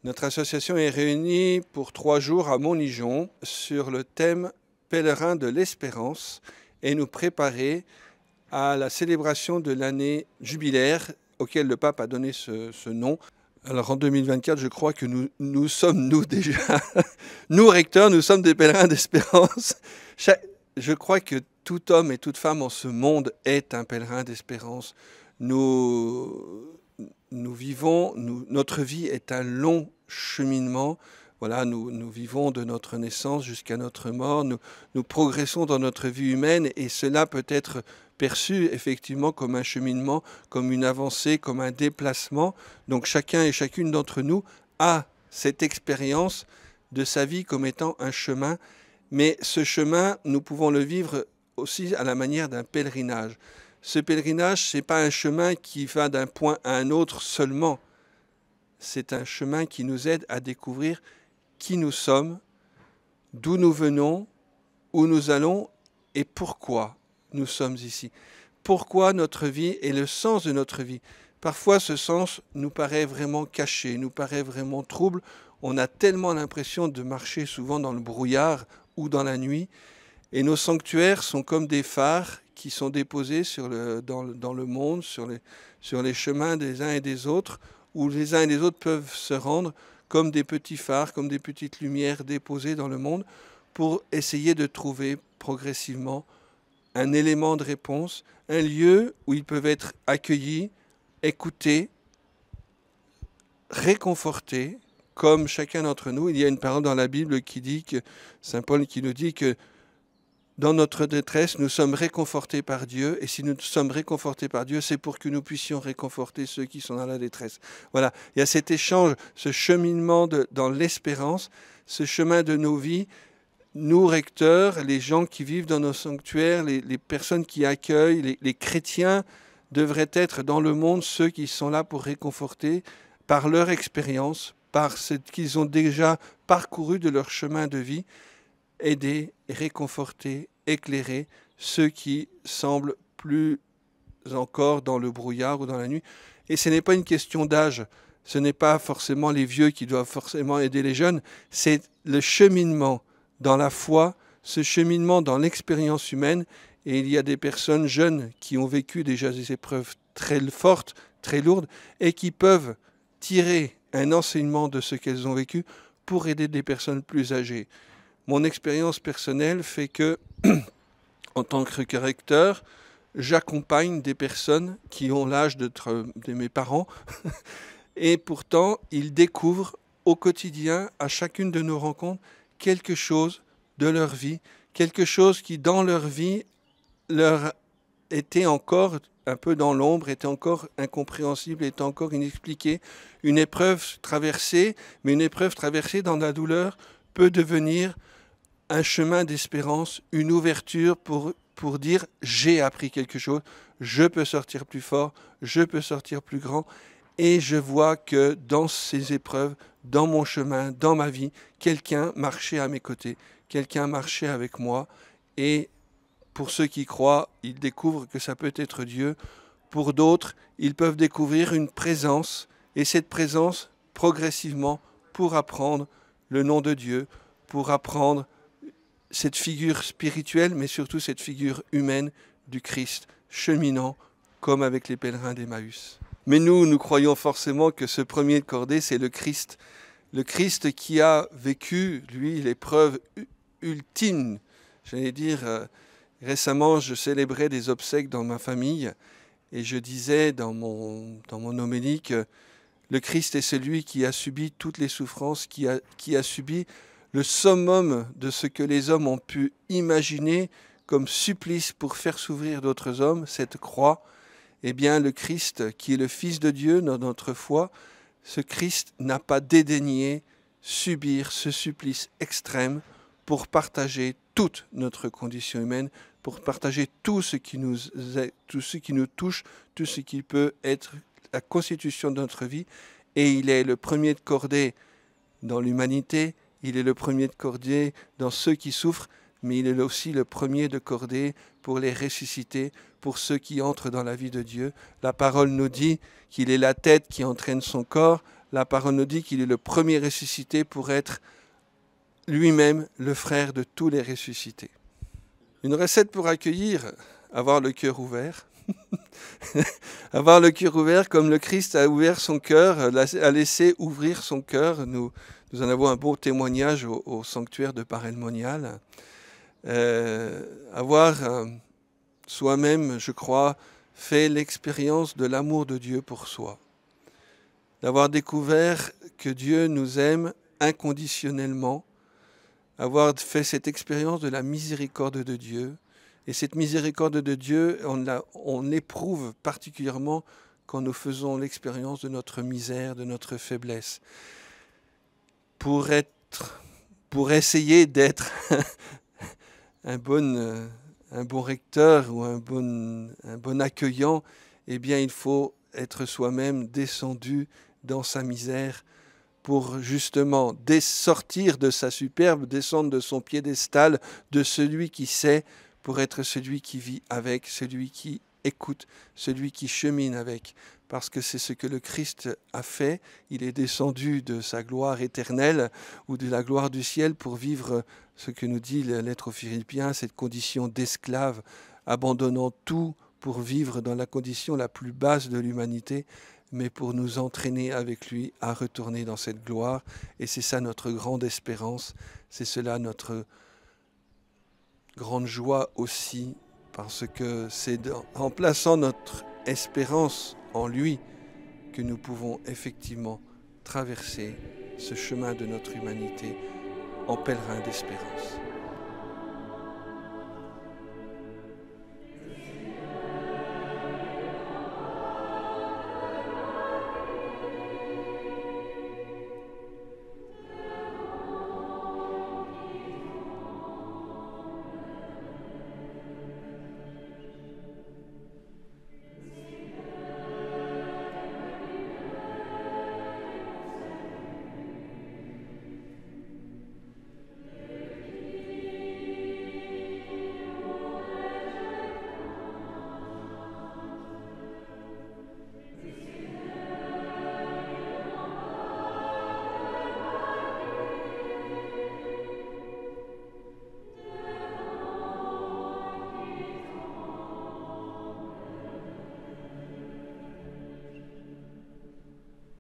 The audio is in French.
Notre association est réunie pour 3 jours à Montligeon sur le thème Pèlerin de l'Espérance et nous préparer à la célébration de l'année jubilaire auquel le pape a donné ce nom. Alors en 2024, je crois que nous sommes, nous déjà, nous recteurs, nous sommes des pèlerins d'espérance. Je crois que tout homme et toute femme en ce monde est un pèlerin d'espérance. Nous vivons, notre vie est un long cheminement. Voilà, nous vivons de notre naissance jusqu'à notre mort. Nous progressons dans notre vie humaine et cela peut être perçu effectivement comme un cheminement, comme une avancée, comme un déplacement. Donc chacun et chacune d'entre nous a cette expérience de sa vie comme étant un chemin. Mais ce chemin, nous pouvons le vivre aussi à la manière d'un pèlerinage. Ce pèlerinage, ce n'est pas un chemin qui va d'un point à un autre seulement. C'est un chemin qui nous aide à découvrir qui nous sommes, d'où nous venons, où nous allons et pourquoi nous sommes ici. Pourquoi notre vie et le sens de notre vie. Parfois, ce sens nous paraît vraiment caché, nous paraît vraiment trouble. On a tellement l'impression de marcher souvent dans le brouillard ou dans la nuit. Et nos sanctuaires sont comme des phares qui sont déposés dans le monde, sur les chemins des uns et des autres, où les uns et les autres peuvent se rendre comme des petits phares, comme des petites lumières déposées dans le monde, pour essayer de trouver progressivement un élément de réponse, un lieu où ils peuvent être accueillis, écoutés, réconfortés, comme chacun d'entre nous. Il y a une parole dans la Bible qui dit que, Saint Paul qui nous dit que dans notre détresse, nous sommes réconfortés par Dieu. Et si nous sommes réconfortés par Dieu, c'est pour que nous puissions réconforter ceux qui sont dans la détresse. Voilà, il y a cet échange, ce cheminement dans l'espérance, ce chemin de nos vies. Nous, recteurs, les gens qui vivent dans nos sanctuaires, les personnes qui accueillent, les chrétiens devraient être dans le monde ceux qui sont là pour réconforter par leur expérience, par ce qu'ils ont déjà parcouru de leur chemin de vie, aider, réconforter, éclairer ceux qui semblent plus encore dans le brouillard ou dans la nuit. Et ce n'est pas une question d'âge, ce n'est pas forcément les vieux qui doivent forcément aider les jeunes, c'est le cheminement dans la foi, ce cheminement dans l'expérience humaine. Et il y a des personnes jeunes qui ont vécu déjà des épreuves très fortes, très lourdes, et qui peuvent tirer un enseignement de ce qu'elles ont vécu pour aider des personnes plus âgées. Mon expérience personnelle fait que, en tant que recteur, j'accompagne des personnes qui ont l'âge de mes parents, et pourtant, ils découvrent au quotidien, à chacune de nos rencontres, quelque chose de leur vie, quelque chose qui, dans leur vie, leur était encore un peu dans l'ombre, était encore incompréhensible, était encore inexpliqué. Une épreuve traversée, mais une épreuve traversée dans la douleur peut devenir un chemin d'espérance, une ouverture pour dire « j'ai appris quelque chose, je peux sortir plus fort, je peux sortir plus grand ». Et je vois que dans ces épreuves, dans mon chemin, dans ma vie, quelqu'un marchait à mes côtés, quelqu'un marchait avec moi. Et pour ceux qui croient, ils découvrent que ça peut être Dieu. Pour d'autres, ils peuvent découvrir une présence, et cette présence, progressivement, pour apprendre le nom de Dieu, pour apprendre cette figure spirituelle, mais surtout cette figure humaine du Christ, cheminant comme avec les pèlerins d'Emmaüs. Mais nous croyons forcément que ce premier de cordée, c'est le Christ qui a vécu, lui, l'épreuve ultime. J'allais dire, récemment, je célébrais des obsèques dans ma famille et je disais dans mon homélie que le Christ est celui qui a subi toutes les souffrances, qui a subi le summum de ce que les hommes ont pu imaginer comme supplice pour faire s'ouvrir d'autres hommes, cette croix. Eh bien, le Christ, qui est le Fils de Dieu dans notre foi, ce Christ n'a pas dédaigné subir ce supplice extrême pour partager toute notre condition humaine, pour partager tout ce qui nous touche, tout ce qui peut être la constitution de notre vie. Et il est le premier de cordée dans l'humanité, il est le premier de cordée dans ceux qui souffrent, mais il est aussi le premier de cordée pour les ressusciter, pour ceux qui entrent dans la vie de Dieu. La parole nous dit qu'il est la tête qui entraîne son corps, la parole nous dit qu'il est le premier ressuscité pour être lui-même le frère de tous les ressuscités. Une recette pour accueillir, avoir le cœur ouvert. Avoir le cœur ouvert comme le Christ a ouvert son cœur, a laissé ouvrir son cœur. Nous en avons un beau témoignage au sanctuaire de Paray-le-Monial. Avoir soi-même, je crois, fait l'expérience de l'amour de Dieu pour soi. D'avoir découvert que Dieu nous aime inconditionnellement, avoir fait cette expérience de la miséricorde de Dieu. Et cette miséricorde de Dieu, on l'éprouve particulièrement quand nous faisons l'expérience de notre misère, de notre faiblesse. Pour essayer d'être un bon recteur ou un bon accueillant, eh bien, il faut être soi-même descendu dans sa misère pour justement sortir de sa superbe, descendre de son piédestal, de celui qui sait, pour être celui qui vit avec, celui qui écoute, celui qui chemine avec. Parce que c'est ce que le Christ a fait. Il est descendu de sa gloire éternelle ou de la gloire du ciel pour vivre ce que nous dit la lettre aux Philippiens, cette condition d'esclave, abandonnant tout pour vivre dans la condition la plus basse de l'humanité, mais pour nous entraîner avec lui à retourner dans cette gloire. Et c'est ça notre grande espérance, c'est cela notre grande joie aussi, parce que c'est en plaçant notre espérance en lui que nous pouvons effectivement traverser ce chemin de notre humanité en pèlerin d'espérance.